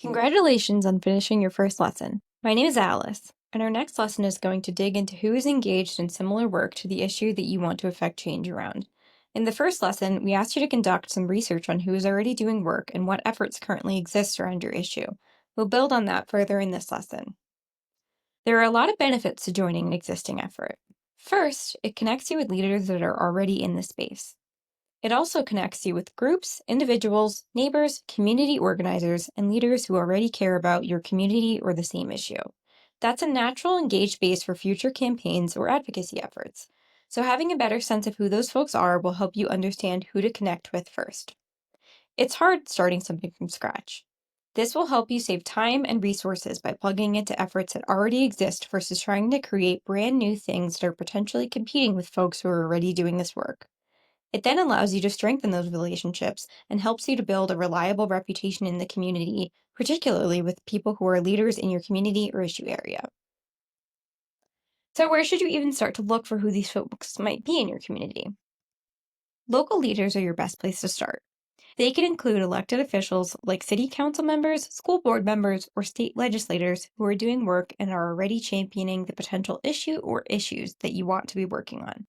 Congratulations on finishing your first lesson. My name is Alice, and our next lesson is going to dig into who is engaged in similar work to the issue that you want to affect change around. In the first lesson, we asked you to conduct some research on who is already doing work and what efforts currently exist around your issue. We'll build on that further in this lesson. There are a lot of benefits to joining an existing effort. First, it connects you with leaders that are already in the space. It also connects you with groups, individuals, neighbors, community organizers, and leaders who already care about your community or the same issue. That's a natural engaged base for future campaigns or advocacy efforts. So having a better sense of who those folks are will help you understand who to connect with first. It's hard starting something from scratch. This will help you save time and resources by plugging into efforts that already exist versus trying to create brand new things that are potentially competing with folks who are already doing this work. It then allows you to strengthen those relationships and helps you to build a reliable reputation in the community, particularly with people who are leaders in your community or issue area. So where should you even start to look for who these folks might be in your community? Local leaders are your best place to start. They can include elected officials like city council members, school board members, or state legislators who are doing work and are already championing the potential issue or issues that you want to be working on.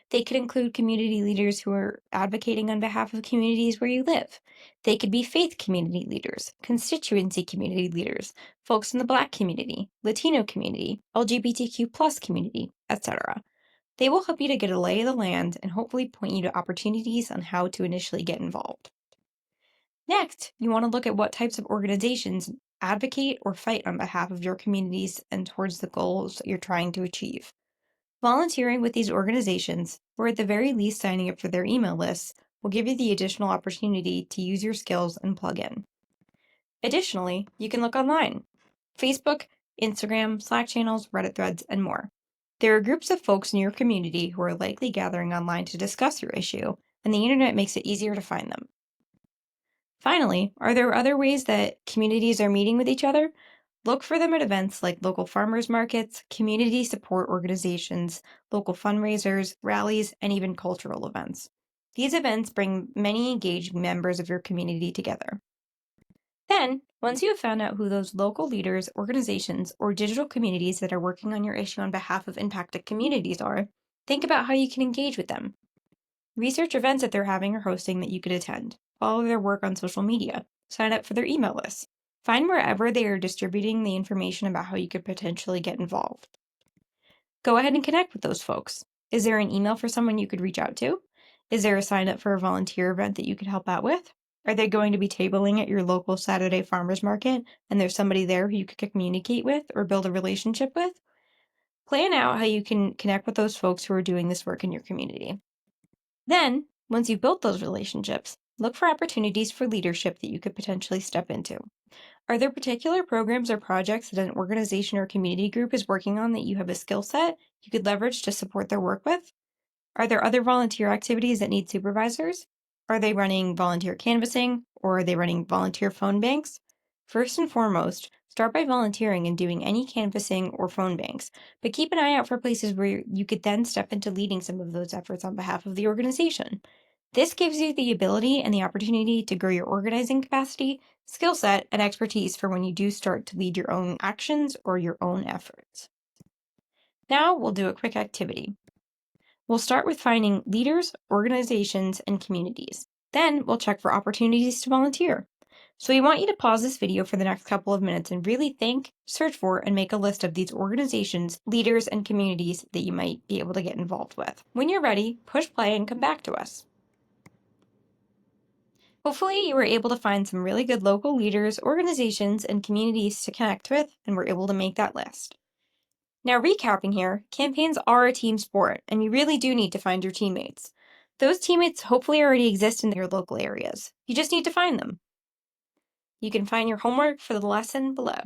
They could include community leaders who are advocating on behalf of communities where you live. They could be faith community leaders, constituency community leaders, folks in the Black community, Latino community, LGBTQ plus community, etc. They will help you to get a lay of the land and hopefully point you to opportunities on how to initially get involved. Next, you want to look at what types of organizations advocate or fight on behalf of your communities and towards the goals you're trying to achieve. Volunteering with these organizations, or at the very least signing up for their email lists, will give you the additional opportunity to use your skills and plug in. Additionally, you can look online: Facebook, Instagram, Slack channels, Reddit threads, and more. There are groups of folks in your community who are likely gathering online to discuss your issue, and the internet makes it easier to find them. Finally, are there other ways that communities are meeting with each other? Look for them at events like local farmers markets, community support organizations, local fundraisers, rallies, and even cultural events. These events bring many engaged members of your community together. Then, once you have found out who those local leaders, organizations, or digital communities that are working on your issue on behalf of impacted communities are, think about how you can engage with them. Research events that they're having or hosting that you could attend. Follow their work on social media. Sign up for their email lists. Find wherever they are distributing the information about how you could potentially get involved. Go ahead and connect with those folks. Is there an email for someone you could reach out to? Is there a sign up for a volunteer event that you could help out with? Are they going to be tabling at your local Saturday farmers market and there's somebody there who you could communicate with or build a relationship with? Plan out how you can connect with those folks who are doing this work in your community. Then, once you've built those relationships, look for opportunities for leadership that you could potentially step into. Are there particular programs or projects that an organization or community group is working on that you have a skill set you could leverage to support their work with? Are there other volunteer activities that need supervisors? Are they running volunteer canvassing, or are they running volunteer phone banks? First and foremost, start by volunteering and doing any canvassing or phone banks, but keep an eye out for places where you could then step into leading some of those efforts on behalf of the organization. This gives you the ability and the opportunity to grow your organizing capacity, skill set, and expertise for when you do start to lead your own actions or your own efforts. Now we'll do a quick activity. We'll start with finding leaders, organizations, and communities. Then we'll check for opportunities to volunteer. So we want you to pause this video for the next couple of minutes and really think, search for, and make a list of these organizations, leaders, and communities that you might be able to get involved with. When you're ready, push play and come back to us. Hopefully you were able to find some really good local leaders, organizations, and communities to connect with and were able to make that list. Now, recapping here, campaigns are a team sport, and you really do need to find your teammates. Those teammates hopefully already exist in your local areas. You just need to find them. You can find your homework for the lesson below.